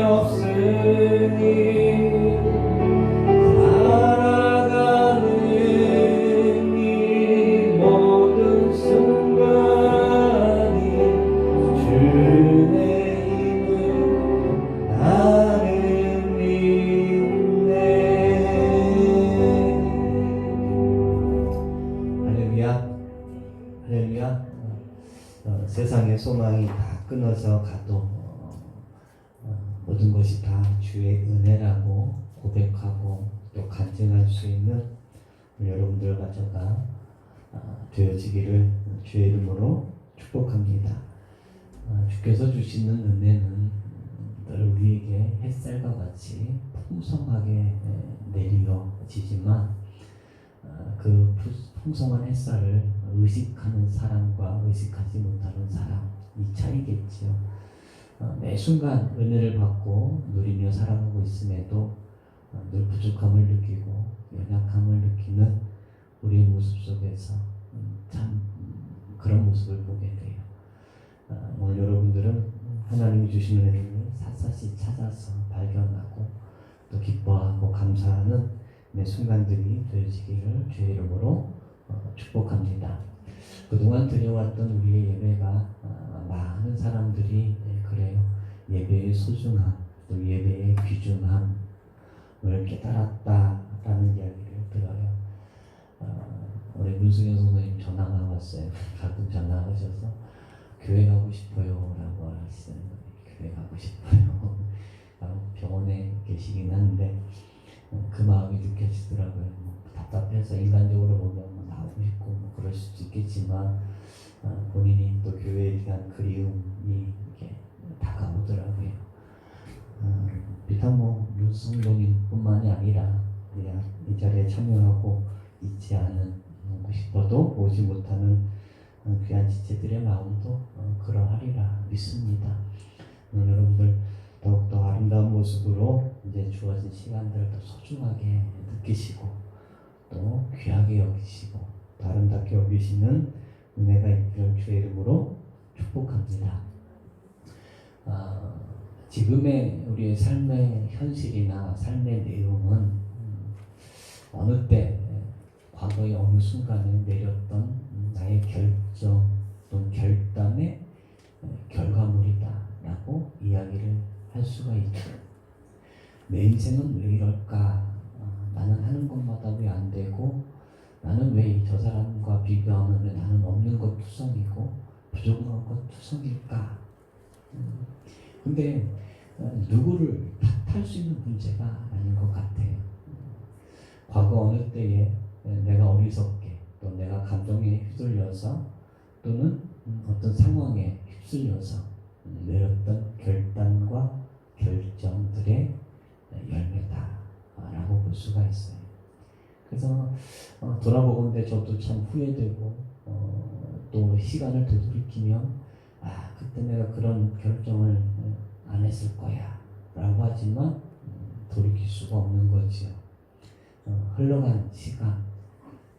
없으니 살아가는 이 모든 순간이 주의 힘을 나를 믿네. 할렐루야, 할렐루야. 세상의 소망이 다 끊어져 가도 모든 것이 다 주의 은혜라고 고백하고 또 간증할 수 있는 여러분들 가져가 되어지기를 주의 이름으로 축복합니다. 주께서 주시는 은혜는 늘 우리에게 햇살과 같이 풍성하게 내리어지지만 그 풍성한 햇살을 의식하는 사람과 의식하지 못하는 사람, 이 차이겠지요. 매 순간 은혜를 받고 누리며 살아가고 있음에도 늘 부족함을 느끼고 연약함을 느끼는 우리의 모습 속에서 참 그런 모습을 보게 돼요. 오늘 여러분들은 하나님이 주시는 은혜를 샅샅이 찾아서 발견하고 또 기뻐하고 감사하는 매 순간들이 되어지기를 주의 이름으로 축복합니다. 그동안 드려왔던 우리의 예배가 많은 사람들이 그래요. 예배의 소중함, 또 예배의 귀중함을 깨달았다라는 이야기를 들어요. 우리 문승현 선생님 전화가 왔어요. 가끔 전화가 오셔서 교회 가고 싶어요 라고 하시는 거예요. 교회 가고 싶어요. 병원에 계시긴 한데 그 마음이 느껴지더라고요. 답답해서 인간적으로 보면 나오고 싶고 그럴 수도 있겠지만 본인이 또 교회에 대한 그리움이 이렇게 다가오더라고요. 비단 윤성동님뿐만이 아니라 그냥 이 자리에 참여하고 있지 않고 싶어도 오지 못하는 귀한 지체들의 마음도 그러하리라 믿습니다. 여러분들 더욱더 아름다운 모습으로 이제 주어진 시간들을 더 소중하게 느끼시고 또 귀하게 여기시고 또 아름답게 여기시는 은혜가 있기를 주의 이름으로 축복합니다. 지금의 우리의 삶의 현실이나 삶의 내용은 어느 때 과거의 어느 순간에 내렸던 나의 결정 또는 결단의 결과물이다 라고 이야기를 할 수가 있죠. 내 인생은 왜 이럴까? 나는 하는 것마다 왜 안 되고 나는 왜 저 사람과 비교하면 왜 나는 없는 것 투성이고 부족한 것 투성일까? 근데 누구를 탓할 수 있는 문제가 아닌 것 같아요. 과거 어느 때에 내가 어리석게 또 내가 감정에 휩쓸려서 또는 어떤 상황에 휩쓸려서 내렸던 결단과 결정들의 열매다라고 볼 수가 있어요. 그래서 돌아보건대 저도 참 후회되고 또 시간을 되돌이키면 그때 내가 그런 결정을 안 했을 거야 라고 하지만 돌이킬 수가 없는 거지요. 흘러간 시간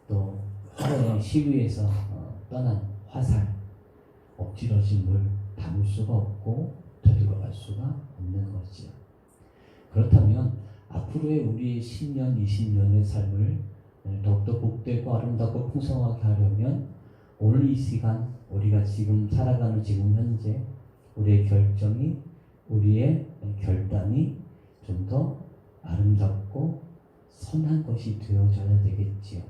또 화려한 시위에서 떠난 화살 엎질러진 물 담을 수가 없고 되돌아갈 수가 없는 거지요. 그렇다면 앞으로의 우리의 10년, 20년의 삶을 더욱더 복되고 아름답고 풍성하게 하려면 오늘 이 시간 우리가 지금 살아가는 지금 현재 우리의 결정이 우리의 결단이 좀 더 아름답고 선한 것이 되어져야 되겠지요.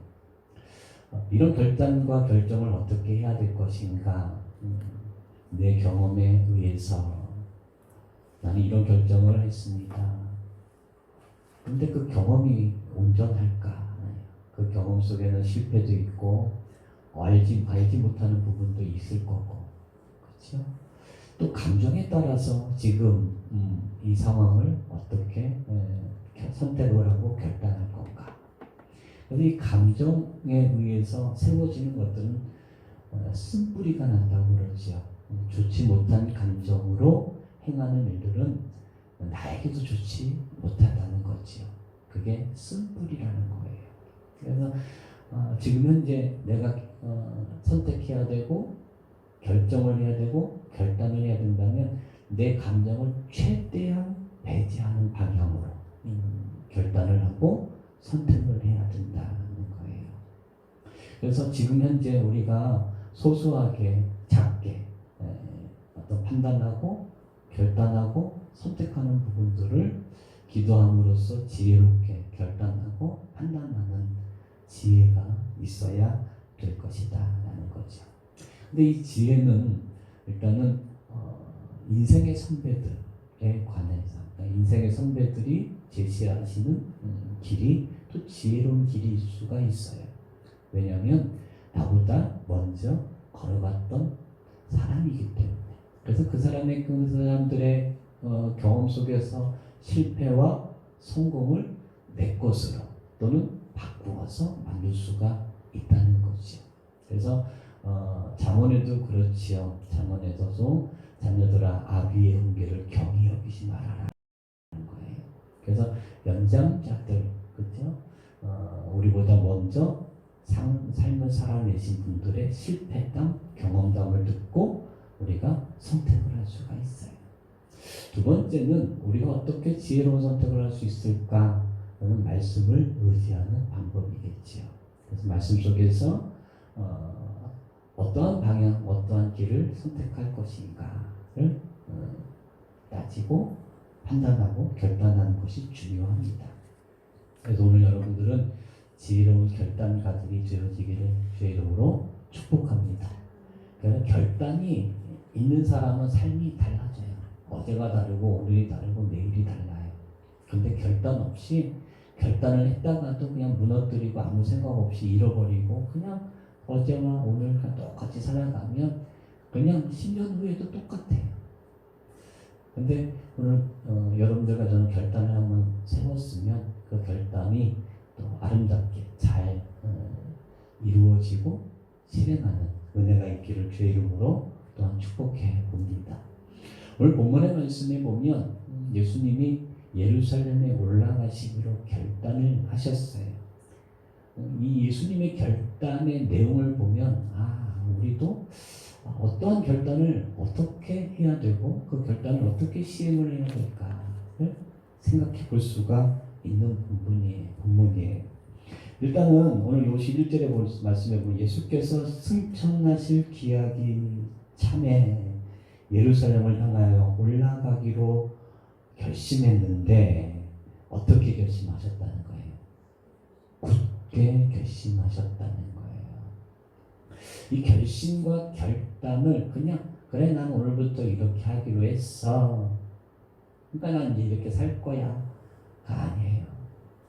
이런 결단과 결정을 어떻게 해야 될 것인가? 내 경험에 의해서 나는 이런 결정을 했습니다. 근데 그 경험이 온전할까? 그 경험 속에는 실패도 있고 알지 못하는 부분도 있을 거고, 그렇죠? 또 감정에 따라서 지금 이 상황을 어떻게 선택을 하고 결단할 건가? 그래서 이 감정에 의해서 세워지는 것들은 쓴뿌리가 난다고 그러죠. 좋지 못한 감정으로 행하는 일들은 나에게도 좋지 못하다는 거지요. 그게 쓴뿌리라는 거예요. 그래서 지금 현재 내가 선택해야 되고 결정을 해야 되고 결단을 해야 된다면 내 감정을 최대한 배제하는 방향으로 결단을 하고 선택을 해야 된다는 거예요. 그래서 지금 현재 우리가 소소하게 작게 어떤 판단하고 결단하고 선택하는 부분들을 기도함으로써 지혜롭게 결단하고 판단하는 지혜가 있어야 될 것이다 라는 거죠. 근데 이 지혜는 일단은 인생의 선배들에 관해서, 그러니까 인생의 선배들이 제시하시는 길이 또 지혜로운 길일 수가 있어요. 왜냐하면 나보다 먼저 걸어갔던 사람이기 때문에. 그래서 그 사람들의 경험 속에서 실패와 성공을 내 것으로 또는 바꾸어서 만들 수가 있다는 거죠. 그래서 잠언에도 그렇지요. 잠언에서도 자녀들아 아비의 훈계를 경히 여기지 말아라 하는 거예요. 그래서 연장자들, 그렇죠? 우리보다 먼저 삶을 살아내신 분들의 실패담, 경험담을 듣고 우리가 선택을 할 수가 있어요. 두 번째는 우리가 어떻게 지혜로운 선택을 할 수 있을까? 라는 말씀을 의지하는 방법이겠지요. 그래서 말씀 속에서 어떠한 방향, 어떠한 길을 선택할 것인가를 따지고 판단하고 결단하는 것이 중요합니다. 그래서 오늘 여러분들은 지혜로운 결단가들이 되어지기를 주의 이름으로 축복합니다. 그러니까 결단이 있는 사람은 삶이 달라져요. 어제가 다르고 오늘이 다르고 내일이 달라요. 근데 결단 없이 결단을 했다가도 그냥 무너뜨리고 아무 생각 없이 잃어버리고 그냥 어제와 오늘과 똑같이 살아가면 그냥 10년 후에도 똑같아요. 근데 오늘 여러분들과 저는 결단을 한번 세웠으면 그 결단이 또 아름답게 잘 이루어지고 실행하는 은혜가 있기를 주의 이름으로 또한 축복해 봅니다. 오늘 본문의 말씀에 보면 예수님이 예루살렘에 올라가시기로 결단을 하셨어요. 이 예수님의 결단의 내용을 보면 우리도 어떠한 결단을 어떻게 해야 되고 그 결단을 어떻게 시행을 해야 될까를 생각해 볼 수가 있는 본문이에요. 일단은 오늘 51절에 말씀해 보면 예수께서 승천하실 기약이 참에 예루살렘을 향하여 올라가기로 결심했는데 어떻게 결심하셨다는 거예요? 굳게 결심하셨다는 거예요. 이 결심과 결단을 그냥 그래 난 오늘부터 이렇게 하기로 했어. 그러니까 난 이제 이렇게 살 거야. 아니에요.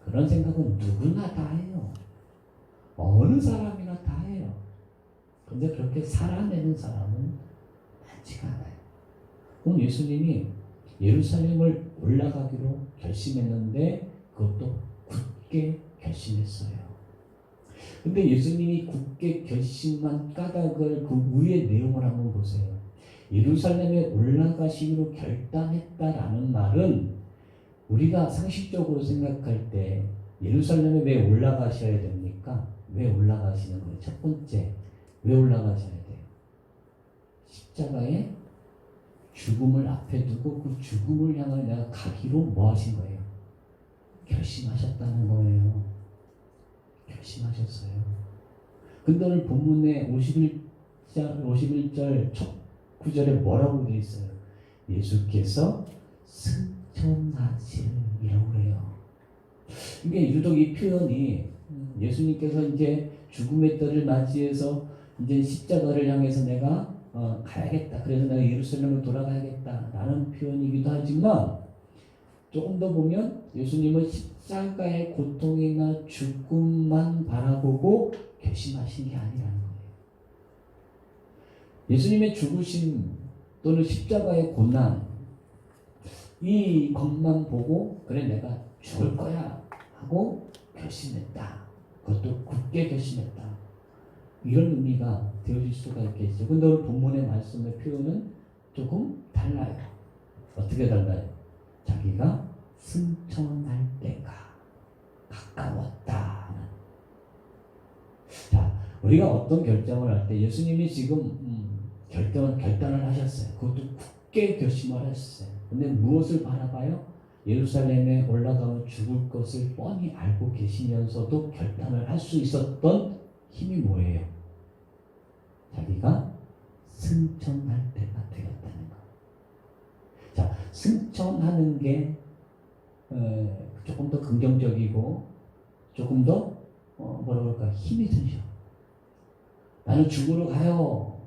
그런 생각은 누구나 다 해요. 어느 사람이나 다 해요. 근데 그렇게 살아내는 사람은 많지가 않아요. 그럼 예수님이 예루살렘을 올라가기로 결심했는데 그것도 굳게 결심했어요. 근데 예수님이 굳게 결심한 까닭을 그 위의 내용을 한번 보세요. 예루살렘에 올라가시기로 결단했다라는 말은 우리가 상식적으로 생각할 때 예루살렘에 왜 올라가셔야 됩니까? 왜 올라가시는 거예요? 첫 번째, 왜 올라가셔야 돼요? 십자가에 죽음을 앞에 두고 그 죽음을 향해 내가 가기로 뭐 하신 거예요? 결심하셨다는 거예요. 결심하셨어요. 근데 오늘 본문에 51절 첫 구절에 뭐라고 되어 있어요? 예수께서 승천하시리라고 해요. 이게 유독 이 표현이 예수님께서 이제 죽음의 때를 맞이해서 이제 십자가를 향해서 내가 가야겠다. 그래서 내가 예루살렘을 돌아가야겠다라는 표현이기도 하지만 조금 더 보면 예수님은 십자가의 고통이나 죽음만 바라보고 결심하신 게 아니라는 거예요. 예수님의 죽으심 또는 십자가의 고난 이 것만 보고 그래 내가 죽을 거야 하고 결심했다. 그것도 굳게 결심했다. 이런 의미가 되어질 수가 있겠죠. 근데 오늘 본문의 말씀의 표현은 조금 달라요. 어떻게 달라요? 자기가 승천할 때가 가까웠다. 자, 우리가 어떤 결정을 할 때 예수님이 지금 결단을 하셨어요. 그것도 굳게 결심을 했어요. 근데 무엇을 바라봐요? 예루살렘에 올라가면 죽을 것을 뻔히 알고 계시면서도 결단을 할 수 있었던 힘이 뭐예요? 자기가 승천할 때가 되었다는 거. 자, 승천하는 게 조금 더 긍정적이고 조금 더 뭐라 그럴까 힘이 드죠. 나는 죽으러 가요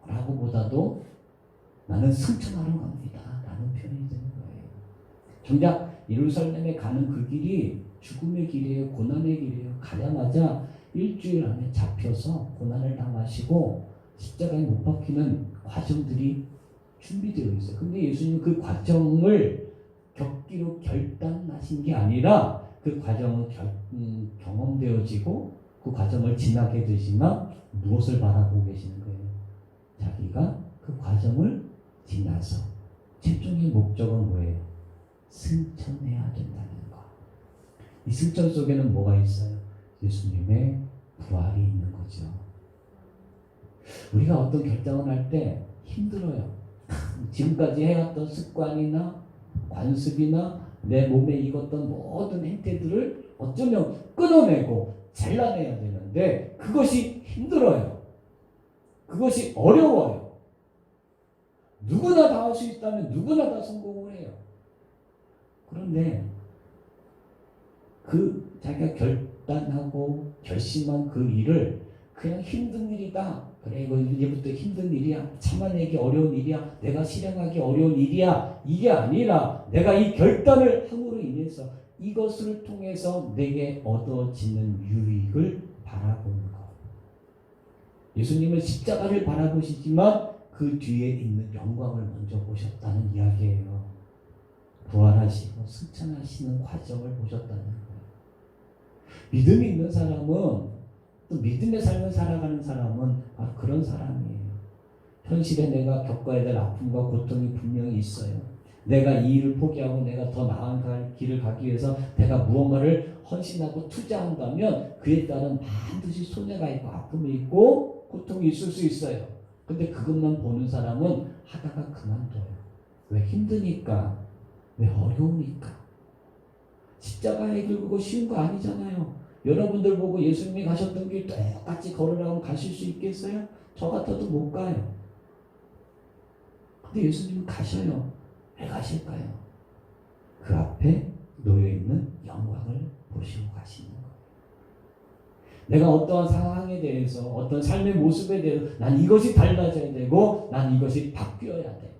라고 보다도 나는 승천하러 갑니다 라는 표현이 되는 거예요. 정작 예루살렘에 가는 그 길이 죽음의 길이에요. 고난의 길이에요. 가자마자 일주일 안에 잡혀서 고난을 당하시고 십자가에 못 박히는 과정들이 준비되어 있어요. 근데 예수님은 그 과정을 겪기로 결단하신 게 아니라 그 과정은 경험되어지고 그 과정을 지나게 되지만 무엇을 바라보고 계시는 거예요? 자기가 그 과정을 지나서 최종의 목적은 뭐예요? 승천해야 된다는 거. 이 승천 속에는 뭐가 있어요? 예수님의 부활이 있는 거죠. 우리가 어떤 결정을 할 때 힘들어요. 지금까지 해왔던 습관이나 관습이나 내 몸에 익었던 모든 행태들을 어쩌면 끊어내고 잘라내야 되는데 그것이 힘들어요. 그것이 어려워요. 누구나 다 할 수 있다면 누구나 다 성공을 해요. 그런데 그 자기가 결단하고 결심한 그 일을 그냥 힘든 일이다. 그래 이거 이제부터 힘든 일이야. 참아내기 어려운 일이야. 내가 실행하기 어려운 일이야. 이게 아니라 내가 이 결단을 함으로 인해서 이것을 통해서 내게 얻어지는 유익을 바라보는 것. 예수님은 십자가를 바라보시지만 그 뒤에 있는 영광을 먼저 보셨다는 이야기예요. 부활하시고 승천하시는 과정을 보셨다는 거예요. 믿음이 있는 사람은 또 믿음의 삶을 살아가는 사람은 바로 그런 사람이에요. 현실에 내가 겪어야 될 아픔과 고통이 분명히 있어요. 내가 이 일을 포기하고 내가 더 나은 길을 가기 위해서 내가 무언가를 헌신하고 투자한다면 그에 따른 반드시 손해가 있고 아픔이 있고 고통이 있을 수 있어요. 근데 그것만 보는 사람은 하다가 그만둬요. 왜? 힘드니까. 왜? 어려우니까. 십자가의 길 그거 쉬운 거 아니잖아요. 여러분들 보고 예수님이 가셨던 길 똑같이 걸으라고 가실 수 있겠어요? 저 같아도 못 가요. 근데 예수님은 가셔요. 왜 가실까요? 그 앞에 놓여있는 영광을 보시고 가시는 거예요. 내가 어떠한 상황에 대해서 어떤 삶의 모습에 대해서 난 이것이 달라져야 되고 난 이것이 바뀌어야 돼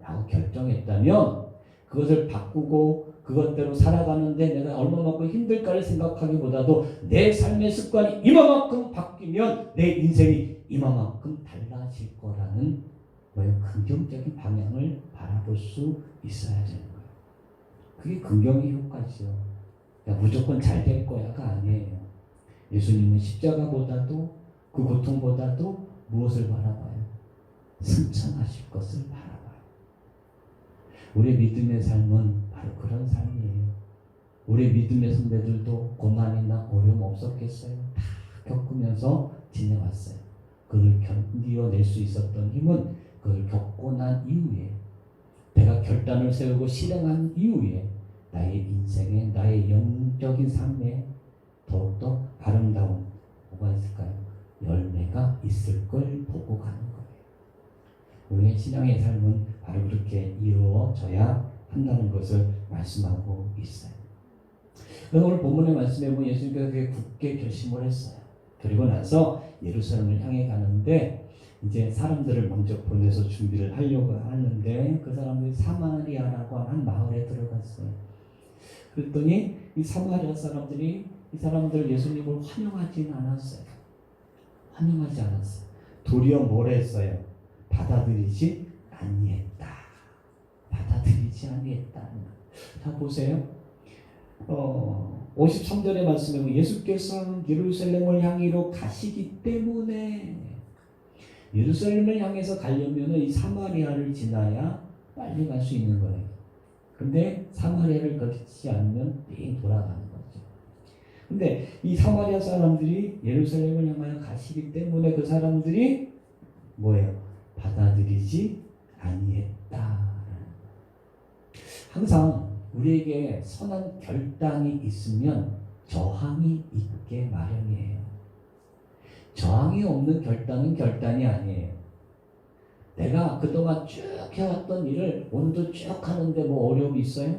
라고 결정했다면 그것을 바꾸고 그것대로 살아가는데 내가 얼마만큼 힘들까를 생각하기보다도 내 삶의 습관이 이만큼 바뀌면 내 인생이 이만큼 달라질 거라는 긍정적인 방향을 바라볼 수 있어야 되는 거예요. 그게 긍정의 효과죠. 무조건 잘 될 거야가 아니에요. 예수님은 십자가보다도 그 고통보다도 무엇을 바라봐요? 승천하실 것을 바라봐요. 우리 믿음의 삶은 바로 그런 삶이에요. 우리 믿음의 선배들도 고난이나 어려움 없었겠어요? 다 겪으면서 지내왔어요. 그걸 견디어낼 수 있었던 힘은 그걸 겪고 난 이후에 내가 결단을 세우고 실행한 이후에 나의 인생에 나의 영적인 삶에 더욱더 아름다운 뭐가 있을까요? 열매가 있을 걸 보고 가는 거예요. 우리의 신앙의 삶은 바로 그렇게 이루어져야 한다는 것을 말씀하고 있어요. 오늘 본문의 말씀에 보면 예수님께서 그게 굳게 결심을 했어요. 그리고 나서 예루살렘을 향해 가는데 이제 사람들을 먼저 보내서 준비를 하려고 하는데 그 사람들이 사마리아라고 한 마을에 들어갔어요. 그랬더니 이 사마리아 사람들이 이 사람들 예수님을 환영하지는 않았어요. 환영하지 않았어요. 도리어 뭘 했어요? 받아들이지 아니했다. 받아들이지 아니했다. 자 보세요. 53절의 말씀에 보면 예수께서 예루살렘을 향이로 가시기 때문에 예루살렘을 향해서 가려면 이 사마리아를 지나야 빨리 갈 수 있는 거예요. 근데 사마리아를 거치지 않으면 삥 돌아가는 거죠. 근데 이 사마리아 사람들이 예루살렘을 향하여 가시기 때문에 그 사람들이 뭐예요? 받아들이지 아니했다. 항상 우리에게 선한 결단이 있으면 저항이 있게 마련이에요. 저항이 없는 결단은 결단이 아니에요. 내가 그동안 쭉 해왔던 일을 오늘도 쭉 하는데 뭐 어려움이 있어요?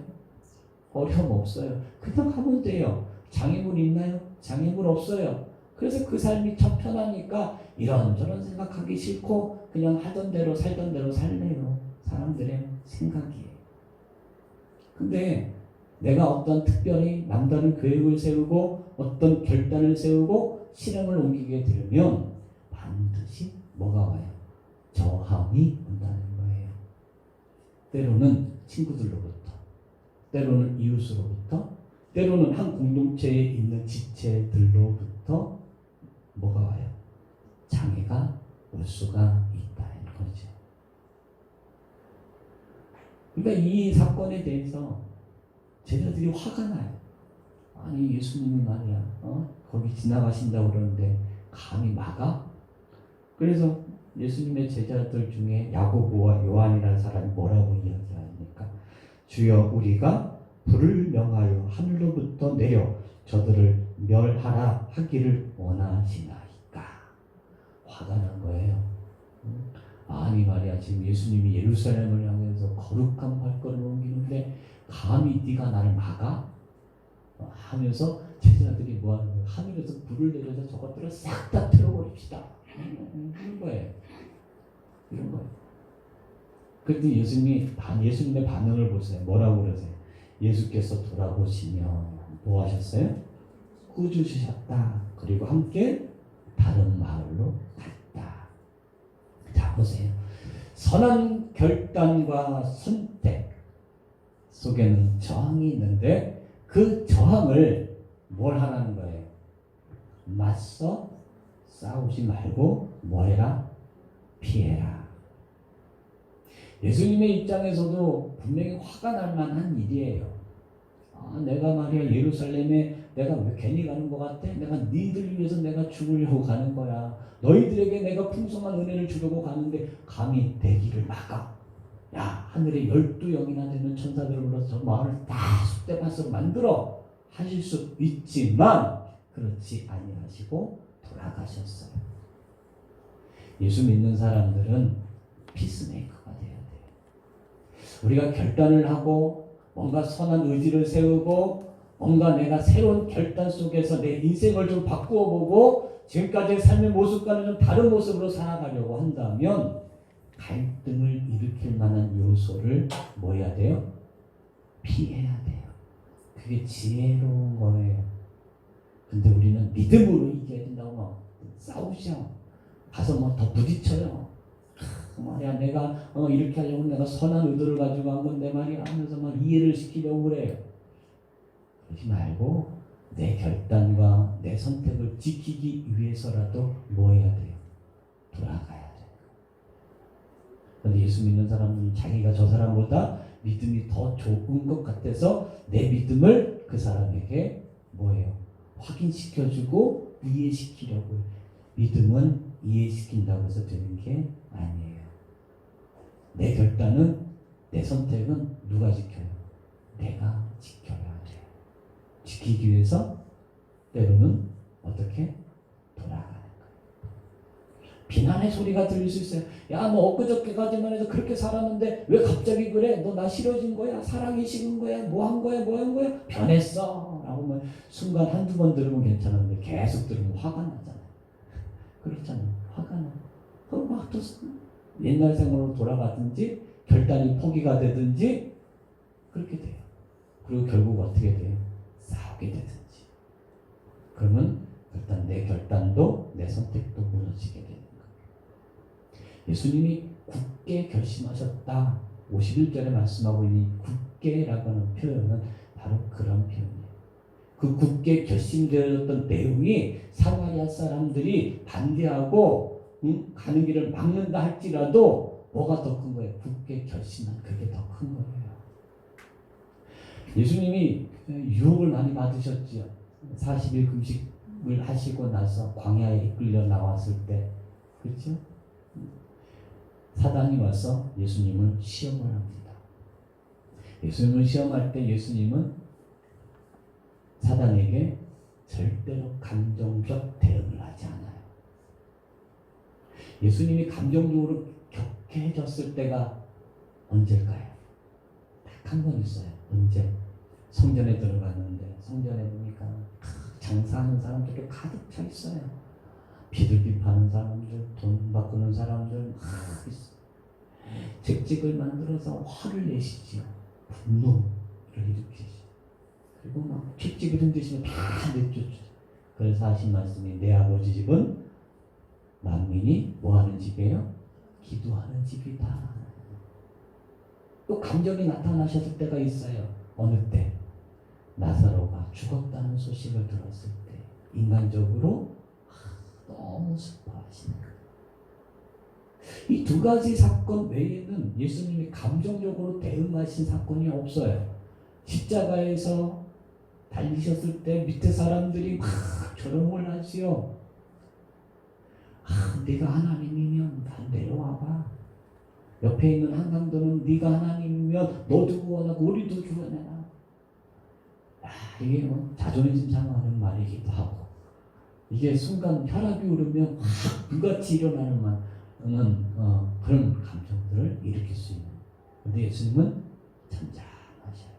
어려움 없어요. 그냥 하면 돼요. 장애물 있나요? 장애물 없어요. 그래서 그 삶이 참 편하니까 이런저런 생각하기 싫고 그냥 하던 대로 살던 대로 살래요. 사람들의 생각이에요. 근데 내가 어떤 특별히 남다른 계획을 세우고 어떤 결단을 세우고 실행을 옮기게 되면 반드시 뭐가 와요? 저항이 온다는 거예요. 때로는 친구들로부터, 때로는 이웃으로부터, 때로는 한 공동체에 있는 지체들로부터 뭐가 와요? 장애가 올 수가 있다는 거죠. 그러니까 이 사건에 대해서 제자들이 화가 나요. 아니 예수님이 말이야, 거기 지나가신다고 그러는데 감히 막아? 그래서 예수님의 제자들 중에 야고보와 요한이라는 사람이 뭐라고 이야기합니까? 주여 우리가 불을 명하여 하늘로부터 내려 저들을 멸하라 하기를 원하시나이까? 화가 난 거예요. 아니 말이야, 지금 예수님이 예루살렘을 향해서 거룩한 발걸음을 옮기는데 감히 네가 나를 막아? 하면서 제자들이 뭐하는 거예요? 하늘에서 불을 내려서 저것들을 싹 다 틀어버립시다. 이런 거예요. 이런 거예요. 그때 예수님의 반응을 보세요. 뭐라고 그러세요? 예수께서 돌아보시며 뭐 하셨어요? 꾸짖으셨다. 그리고 함께 다른 마을로 갔다. 자 보세요. 선한 결단과 선택 속에는 저항이 있는데 그 저항을 뭘 하라는 거예요? 맞서 싸우지 말고 뭐 해라? 피해라. 예수님의 입장에서도 분명히 화가 날 만한 일이에요. 내가 말이야 예루살렘에 내가 왜 괜히 가는 것 같아? 내가 니들 위해서 내가 죽으려고 가는 거야. 너희들에게 내가 풍성한 은혜를 주려고 가는데 감히 내 길을 막아. 야, 하늘에 12영이나 되는 천사들을 불러서 저 마을을 다 쑥대밭으로 만들어 하실 수 있지만 그렇지 아니하시고 돌아가셨어요. 예수 믿는 사람들은 피스메이커가 돼야 돼요. 우리가 결단을 하고 뭔가 선한 의지를 세우고 뭔가 내가 새로운 결단 속에서 내 인생을 좀 바꾸어 보고 지금까지의 삶의 모습과는 좀 다른 모습으로 살아가려고 한다면 갈등을 일으킬 만한 요소를 뭐 해야 돼요? 피해야 돼요. 그게 지혜로운 거예요. 근데 우리는 믿음으로 이겨야 된다고 막 싸우죠. 가서 뭐 더 부딪혀요. 말이야 내가 이렇게 하려고 내가 선한 의도를 가지고 한 건데 말이야 하면서 막 이해를 시키려고 그래요. 그러지 말고 내 결단과 내 선택을 지키기 위해서라도 뭐 해야 돼요? 돌아가야 돼요. 그런데 예수 믿는 사람들은 자기가 저 사람보다 믿음이 더 좋은 것 같아서 내 믿음을 그 사람에게 뭐예요? 확인시켜주고 이해시키려고 해요. 믿음은 이해시킨다고 해서 되는 게 아니에요. 내 결단은 내 선택은 누가 지켜요? 내가 지켜야 돼요. 지키기 위해서 때로는 어떻게? 돌아가는 거예요. 비난의 소리가 들릴 수 있어요. 야, 너 엊그저께까지만 해도 그렇게 살았는데 왜 갑자기 그래? 너 나 싫어진 거야? 사랑이 식은 거야? 뭐 한 거야? 뭐 한 거야? 변했어. 라고 하면 순간 한두 번 들으면 괜찮은데 계속 들으면 화가 나잖아요. 그렇잖아요. 화가 나. 그럼 막 또 옛날 생활로 돌아가든지 결단이 포기가 되든지 그렇게 돼요. 그리고 결국 어떻게 돼요? 싸우게 되든지. 그러면 일단 내 결단도 내 선택도 무너지게 되는 거예요. 예수님이 굳게 결심하셨다. 51절에 말씀하고 있는 굳게라고 하는 표현은 바로 그런 표현이에요. 그 굳게 결심되었던 내용이 사마리아 사람들이 반대하고 가는 길을 막는다 할지라도 뭐가 더 큰 거예요? 굳게 결심한 그게 더 큰 거예요. 예수님이 유혹을 많이 받으셨지요. 40일 금식을 하시고 나서 광야에 이끌려 나왔을 때 그렇죠? 사단이 와서 예수님을 시험을 합니다. 예수님을 시험할 때 예수님은 사단에게 절대로 감정적 대응을 하지 않아요. 예수님이 감정적으로 격해졌을 때가 언제일까요? 딱 한 번 있어요. 언제? 성전에 들어갔는데 성전에 보니까 장사하는 사람들이 가득 차 있어요. 비둘기 파는 사람들, 돈 바꾸는 사람들 막 있어요. 잭직을 만들어서 화를 내시지요. 분노를 일으키시죠. 그리고 막 킥찍을 흔드시면 다 내쫓죠. 그래서 하신 말씀이 내 아버지 집은 만민이 뭐하는 집이에요? 기도하는 집이다. 또 감정이 나타나셨을 때가 있어요. 어느 때? 나사로가 죽었다는 소식을 들었을 때 인간적으로 너무 슬퍼하시는 거예요. 이 두 가지 사건 외에는 예수님이 감정적으로 대응하신 사건이 없어요. 십자가에서 달리셨을 때 밑에 사람들이 막 조롱을 하지요. 네가 하나님이면 다 내려와봐. 옆에 있는 한강도는 네가 하나님이면 너도 구원하고 우리도 구원해라. 이게 뭐 자존심 상하는 말이기도 하고 이게 순간 혈압이 오르면 확 불같이 일어나는 그런 감정들을 일으킬 수 있는. 그런데 예수님은 잠잠하셔요.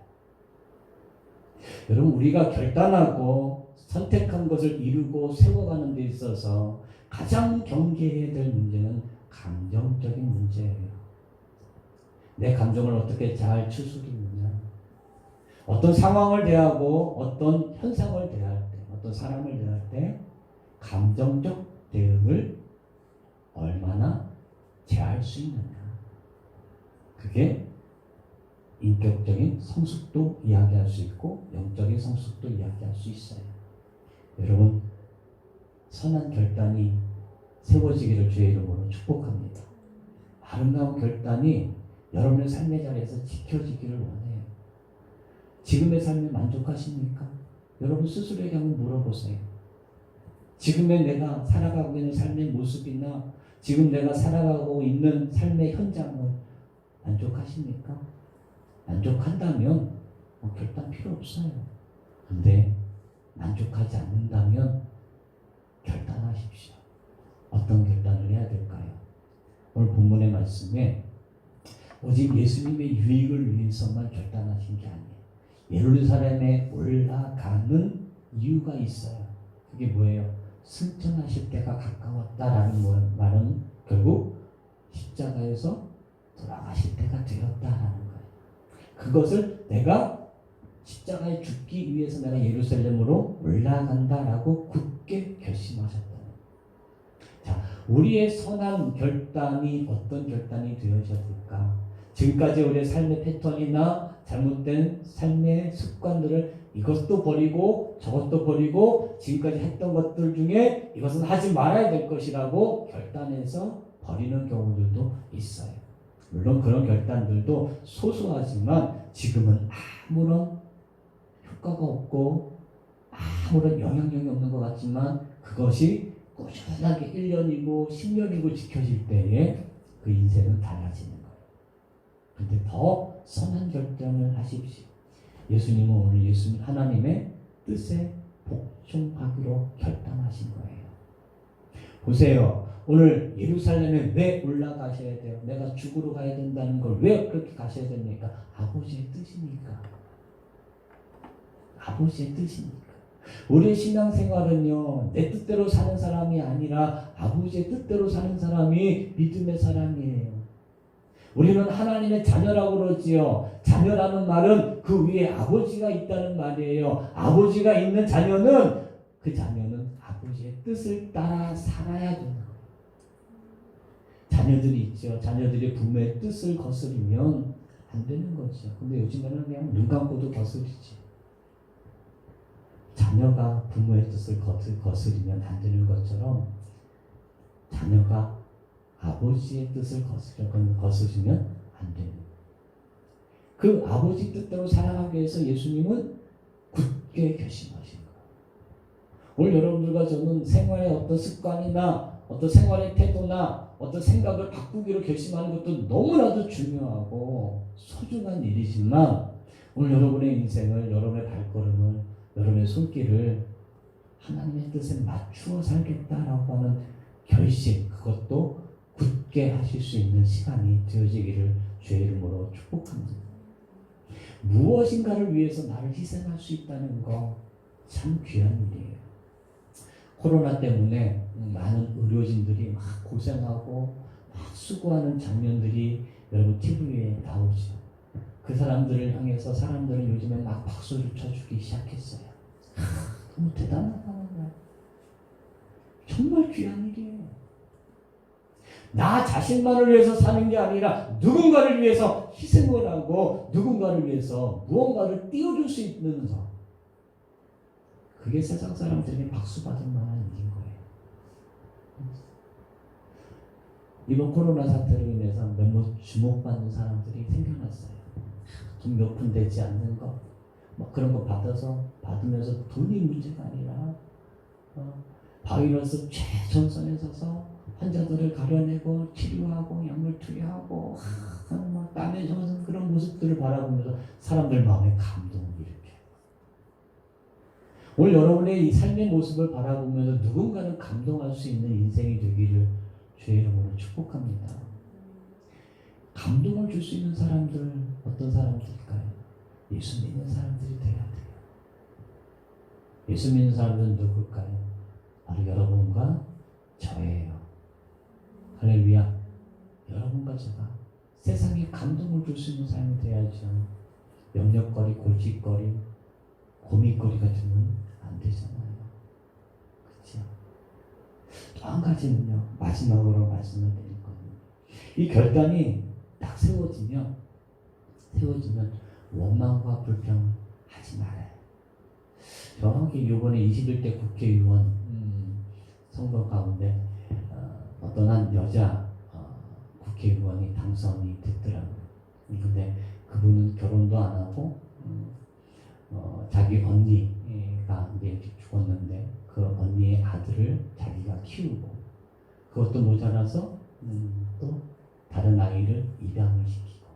여러분 우리가 결단하고 선택한 것을 이루고 세워가는 데 있어서 가장 경계해야 될 문제는 감정적인 문제예요. 내 감정을 어떻게 잘 추스리느냐. 어떤 상황을 대하고 어떤 현상을 대할 때 어떤 사람을 대할 때 감정적 대응을 얼마나 제할 수 있느냐. 그게 인격적인 성숙도 이야기할 수 있고 영적인 성숙도 이야기할 수 있어요. 여러분 선한 결단이 세워지기를 주의 이름으로 축복합니다. 아름다운 결단이 여러분의 삶의 자리에서 지켜지기를 원해요. 지금의 삶에 만족하십니까? 여러분 스스로에게 한번 물어보세요. 지금의 내가 살아가고 있는 삶의 모습이나 지금 내가 살아가고 있는 삶의 현장을 만족하십니까? 만족한다면 결단 필요 없어요. 근데 만족하지 않는다면 결단하십시오. 어떤 결단을 해야 될까요? 오늘 본문의 말씀에 오직 예수님의 유익을 위해서만 결단하신 게 아니에요. 예루살렘에 올라가는 이유가 있어요. 그게 뭐예요? 승천하실 때가 가까웠다라는 말은 결국 십자가에서 돌아가실 때가 되었다라는 거예요. 그것을 내가 십자가에 죽기 위해서 내가 예루살렘으로 올라간다라고 굳게 결심하셨다는 거예요. 자, 우리의 선한 결단이 어떤 결단이 되어야 될까? 지금까지 우리의 삶의 패턴이나 잘못된 삶의 습관들을 이것도 버리고 저것도 버리고 지금까지 했던 것들 중에 이것은 하지 말아야 될 것이라고 결단해서 버리는 경우들도 있어요. 물론 그런 결단들도 소소하지만 지금은 아무런 효과가 없고 아무런 영향력이 없는 것 같지만 그것이 꾸준하게 1년이고 10년이고 지켜질 때에 그 인생은 달라지는 거예요. 그런데 더 선한 결정을 하십시오. 예수님은 오늘 예수님 하나님의 뜻에 복종하기로 결단하신 거예요. 보세요. 오늘 예루살렘에 왜 올라가셔야 돼요? 내가 죽으러 가야 된다는 걸 왜 그렇게 가셔야 됩니까? 아버지의 뜻이니까. 아버지의 뜻이니까. 우리의 신앙생활은요, 내 뜻대로 사는 사람이 아니라 아버지의 뜻대로 사는 사람이 믿음의 사람이에요. 우리는 하나님의 자녀라고 그러지요. 자녀라는 말은 그 위에 아버지가 있다는 말이에요. 아버지가 있는 자녀는 그 자녀는 아버지의 뜻을 따라 살아야 되는 거예요. 자녀들이 있죠. 자녀들이 부모의 뜻을 거스르면 안 되는 거죠. 근데 요즘에는 그냥 눈 감고도 거스르지. 자녀가 부모의 뜻을 거스르면 안 되는 것처럼 자녀가 아버지의 뜻을 거스르면 안 되는 그 아버지 뜻대로 살아가기 위해서 예수님은 굳게 결심하신 거예요. 오늘 여러분들과 저는 생활의 어떤 습관이나 어떤 생활의 태도나 어떤 생각을 바꾸기로 결심하는 것도 너무나도 중요하고 소중한 일이지만 오늘 여러분의 인생을, 여러분의 발걸음을, 여러분의 손길을 하나님의 뜻에 맞추어 살겠다라고 하는 결심, 그것도 굳게 하실 수 있는 시간이 되어지기를 주의 이름으로 축복합니다. 무엇인가를 위해서 나를 희생할 수 있다는 거 참 귀한 일이에요. 코로나 때문에 많은 의료진들이 막 고생하고 막 수고하는 장면들이 여러분 TV에 나오죠. 그 사람들을 향해서 사람들은 요즘에 막 박수를 쳐주기 시작했어요. 너무 대단하다는 거야. 정말 귀한 일이에요. 나 자신만을 위해서 사는 게 아니라 누군가를 위해서 희생을 하고 누군가를 위해서 무언가를 띄워줄 수 있는 것. 그게 세상 사람들에게 박수 받을 만한 일인 거예요. 이번 코로나 사태로 인해서 몇몇 주목받는 사람들이 생겨났어요. 돈 몇 푼 되지 않는 거, 막 그런 거 받으면서 돈이 문제가 아니라 바이러스 최전선에 서서 환자들을 가려내고 치료하고 약물 투여하고 막 땀에 젖은 그런 모습들을 바라보면서 사람들 마음에 감동을 일으켜요. 오늘 여러분의 이 삶의 모습을 바라보면서 누군가는 감동할 수 있는 인생이 되기를 주의 이름으로 축복합니다. 감동을 줄 수 있는 사람들 어떤 사람들일까요? 예수 믿는 사람들이 돼야 돼요. 예수 믿는 사람들은 누굴까요? 바로 여러분과 저예요. 할렐루야. 여러분과 제가 세상에 감동을 줄 수 있는 삶이 돼야죠. 염려거리, 골칫거리, 고민거리가 되면 안 되잖아요. 그렇죠? 또 한 가지는요. 마지막으로 말씀을 드릴 거예요. 이 결단이 딱 세워지면 원망과 불평을 하지 말아요. 정확히 이번에 21대 국회의원 선거 가운데 어떤 한 여자 국회의원이 당선이 됐더라고요. 근데 그분은 결혼도 안 하고 자기 언니가 이제 죽었는데 그 언니의 아들을 자기가 키우고 그것도 모자라서 또 다른 아이를 입양을 시키고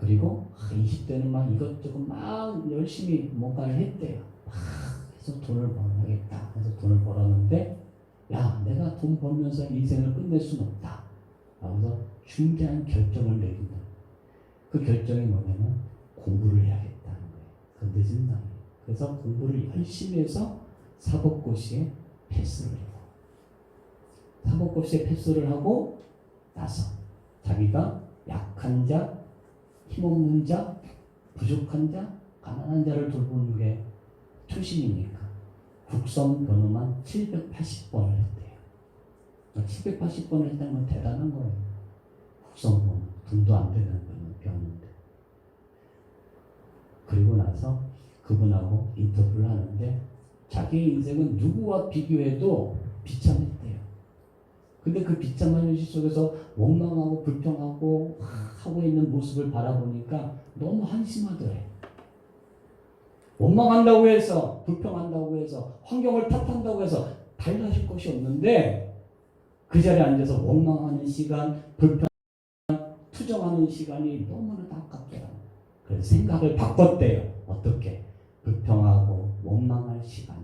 그리고 20대는 막 이것저것 막 열심히 뭔가를 했대요. 막 해서 돈을 벌어야겠다 해서 돈을 벌었는데 야 내가 돈 벌면서 인생을 끝낼 수는 없다. 그래서 중대한 결정을 내린다. 그 결정이 뭐냐면 공부를 해야겠다는 거예요. 그 늦은 나이에. 그래서 공부를 열심히 해서 사법고시에 패스를 해요. 사법고시에 패스를 하고 나서 자기가 약한 자, 힘없는 자, 부족한 자, 가난한 자를 돌보는 게 초심이니까 국선 변호만 780번을 했대요. 780번을 했다는 건 대단한 거예요. 국선 변호, 돈도 안 되는 변호인데. 그리고 나서 그분하고 인터뷰를 하는데 자기의 인생은 누구와 비교해도 비참했대요. 근데 그 비참한 현실 속에서 원망하고 불평하고 하고 있는 모습을 바라보니까 너무 한심하더래. 원망한다고 해서 불평한다고 해서 환경을 탓한다고 해서 달라질 것이 없는데 그 자리에 앉아서 원망하는 시간, 불평, 투정하는 시간이 너무나 아깝더라고요. 그래서 생각을 바꿨대요. 어떻게? 불평하고 원망할 시간에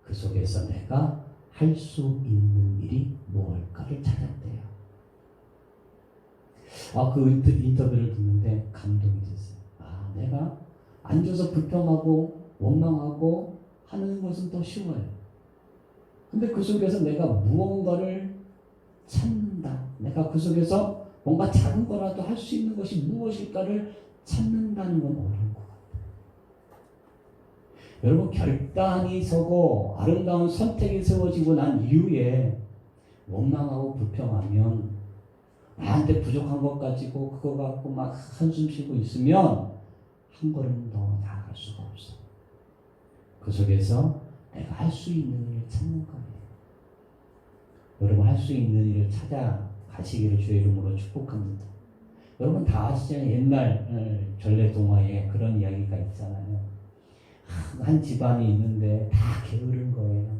그 속에서 내가 할 수 있는 일이 무엇일까를 찾았대요. 그 인터뷰를 듣는데 감동이 됐어요. 내가 앉아서 불평하고 원망하고 하는 것은 더 쉬워요. 근데 그 속에서 내가 무언가를 찾는다. 내가 그 속에서 뭔가 작은 거라도 할 수 있는 것이 무엇일까를 찾는다는 건 어려운 것 같아요. 여러분 결단이 서고 아름다운 선택이 세워지고 난 이후에 원망하고 불평하면 나한테 부족한 것 가지고 그거 갖고 막 한숨 쉬고 있으면 한 걸음 더 나아갈 수가 없어. 그 속에서 내가 할 수 있는 일을 찾는 거예요. 여러분 할 수 있는 일을 찾아 가시기를 주의 이름으로 축복합니다. 여러분 다 아시잖아요. 옛날 전래 동화에 그런 이야기가 있잖아요. 한 집안이 있는데 다 게으른 거예요.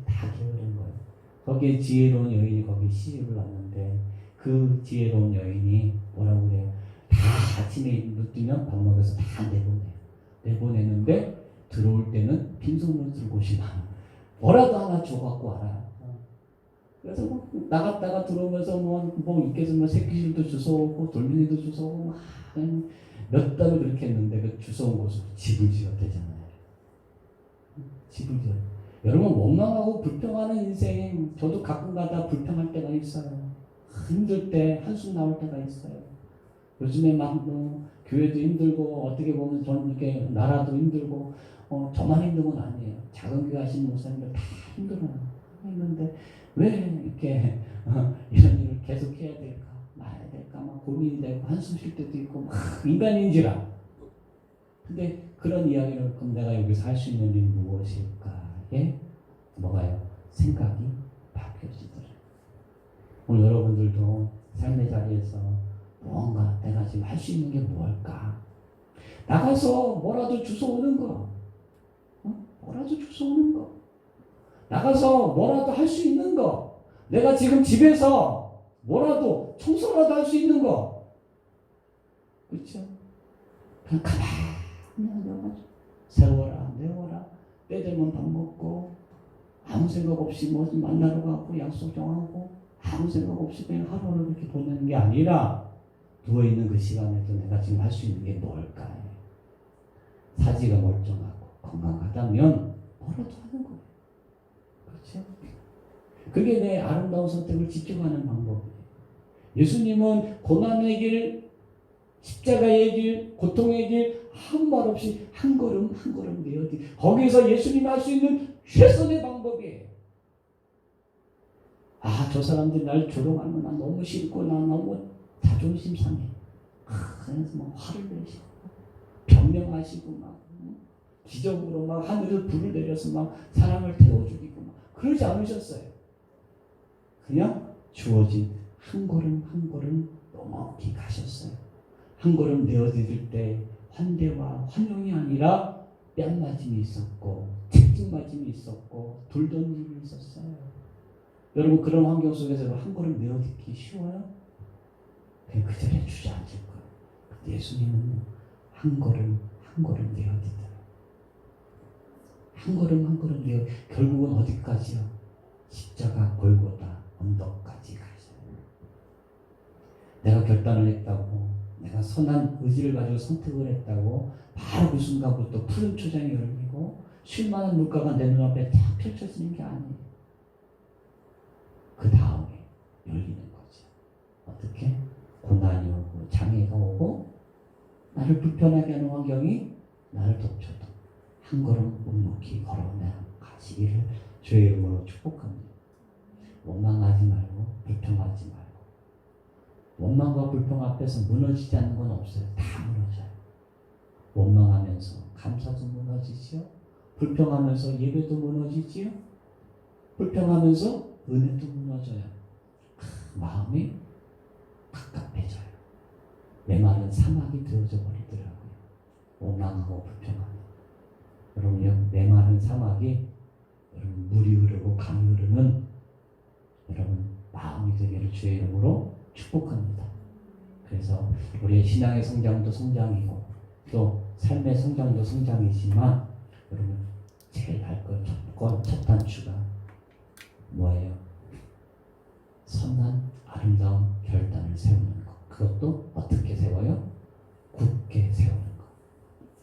다 게으른 거예요. 거기에 지혜로운 여인이 거기에 시집을 왔는데 그 지혜로운 여인이 뭐라고 그래요? 다 아침에 눈 뜨면 밥 먹여서 다 내보내요. 내보내는데 들어올 때는 빈손으로 들고 오시나 뭐라도 하나 줘갖고 와라. 그래서 뭐 나갔다가 들어오면서 뭐 이께서 뭐 새끼줄도 주워오고 돌멩이도 주워오고 몇 달을 그렇게 했는데 그 주워온 곳으로 집을 지었대잖아요. 집을 지어. 여러분 원망하고 불평하는 인생 저도 가끔가다 불평할 때가 있어요. 힘들 때 한숨 나올 때가 있어요. 요즘에 막 교회도 힘들고 어떻게 보면 전 이렇게 나라도 힘들고 저만 힘든 건 아니에요. 작은 교회 하시는 목사님들 다 힘들어요. 했는데 왜 이렇게 이런 일을 계속 해야 될까 말아야 될까 막 고민이 되고 한숨 쉴 때도 있고 막 인간인지라. 근데 그런 이야기를 그럼 내가 여기서 할 수 있는 일이 무엇일까에 뭐가요? 생각이 바뀌어지더라고요. 오늘 여러분들도 삶의 자리에서 뭔가 내가 지금 할 수 있는 게 무엇일까? 나가서 뭐라도 주워오는 거. 뭐라도 주워오는 거. 나가서 뭐라도 할 수 있는 거. 내가 지금 집에서 뭐라도 청소라도 할 수 있는 거. 그렇죠? 그냥 가만히 앉아가지고 세워라 내워라 때 되면 밥 먹고 아무 생각 없이 뭐 만나러 가고 약속 정하고 아무 생각 없이 그냥 하루를 이렇게 보내는 게 아니라 누워있는 그 시간에도 내가 지금 할 수 있는 게 뭘까요? 사지가 멀쩡하고 건강하다면 뭐라도 하는 거예요. 그렇죠? 그게 내 아름다운 선택을 지켜가는 방법이에요. 예수님은 고난의 길, 십자가의 길, 고통의 길 아무 말 없이 한 걸음 한 걸음 내어디 거기에서 예수님이 할 수 있는 최선의 방법이에요. 저 사람들이 날 조롱하면 난 너무 싫고 난 너무 자존심 상해. 그래서 막 화를 내시고 변명하시고 막 기적으로 막 하늘을 불을 내려서 막 사람을 태워 죽이고 막 그러지 않으셨어요. 그냥 주어진 한 걸음 한 걸음 넉넉히 가셨어요. 한 걸음 내어드릴 때 환대와 환영이 아니라 뺨맞음이 있었고 채찍맞음이 있었고 돌던짐이 있었어요. 여러분 그런 환경 속에서 한 걸음 내어듣기 쉬워요? 그냥 그 자리에 주저앉을 거예요. 근데 예수님은 한 걸음 한 걸음 내어드려요. 한 걸음 한 걸음 내어 결국은 어디까지요? 십자가 골고다 언덕까지 가셔요. 내가 결단을 했다고 내가 선한 의지를 가지고 선택을 했다고 바로 그 순간부터 푸른 초장이 열리고 쉴만한 물가가 내 눈앞에 딱 펼쳐지는 게 아니에요. 그 다음에 열리는 거죠. 어떻게? 고난이 오고 장애가 오고 나를 불편하게 하는 환경이 나를 덮쳐도 한 걸음 묵묵히 걸어내 가시기를 주의 이름으로 축복합니다. 원망하지 말고 불평하지 말고 원망과 불평 앞에서 무너지지 않는 건 없어요. 다 무너져요. 원망하면서 감사도 무너지지요. 불평하면서 예배도 무너지지요. 불평하면서 은혜도 무너져요. 마음이 갑갑해져요. 메마른 사막이 되어져 버리더라고요. 원망하고 불평하면. 여러분 메마른 사막이 여러분 물이 흐르고 강이 흐르는 여러분 마음이 되기를 주의 이름으로 축복합니다. 그래서 우리의 신앙의 성장도 성장이고 또 삶의 성장도 성장이지만 여러분 제일 할 것 첫 단추가 뭐예요? 선한 아름다운 결단을 세우는 것. 그것도 어떻게 세워요? 굳게 세우는 것.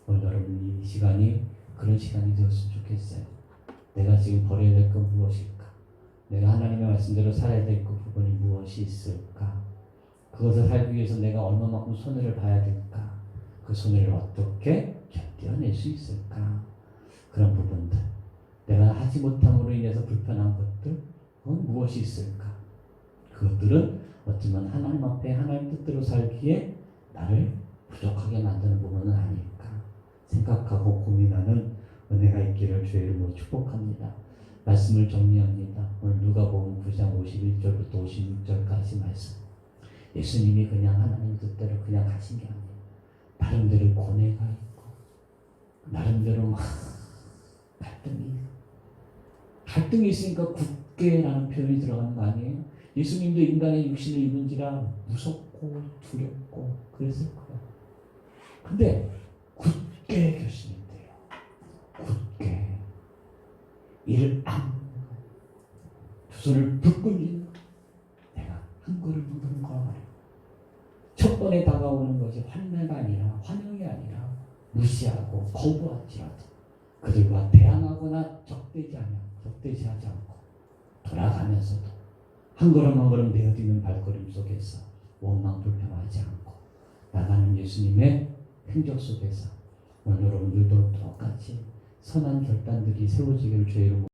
오늘 여러분 이 시간이 그런 시간이 되었으면 좋겠어요. 내가 지금 버려야 될 건 무엇일까? 내가 하나님의 말씀대로 살아야 될 그 부분이 무엇이 있을까? 그것을 살기 위해서 내가 얼마만큼 손해를 봐야 될까? 그 손해를 어떻게 견뎌낼 수 있을까? 그런 부분들. 내가 하지 못함으로 인해서 불편한 것들, 그건 무엇이 있을까? 그것들은 어쩌면 하나님 앞에 하나님 뜻대로 살기에 나를 부족하게 만드는 부분은 아닐까 생각하고 고민하는 은혜가 있기를 주의 이름으로 축복합니다. 말씀을 정리합니다. 오늘 누가복음 9장 51절부터 56절까지 말씀. 예수님이 그냥 하나님 뜻대로 그냥 가신 게 아니에요. 나름대로 고뇌가 있고 나름대로 막 갈등이 있으니까 굳게라는 표현이 들어가는 거 아니에요? 예수님도 인간의 육신을 입은지라 무섭고 두렵고 그랬을 거예요. 근데 굳게 결심했대요. 굳게 이를 안 두 손을 붙들고 내가 한 걸음 묻는 거야 말이야. 첫 번에 다가오는 것이 환멸가 아니라 환영이 아니라 무시하고 거부할지라도 그들과 대항하거나 적대시하지 않고 돌아가면서도 한 걸음 한 걸음 내어디는 발걸음 속에서 원망 불평하지 않고 나가는 예수님의 행적 속에서 오늘 여러분들도 똑같이 선한 결단들이 세워지기를 주의 이름으로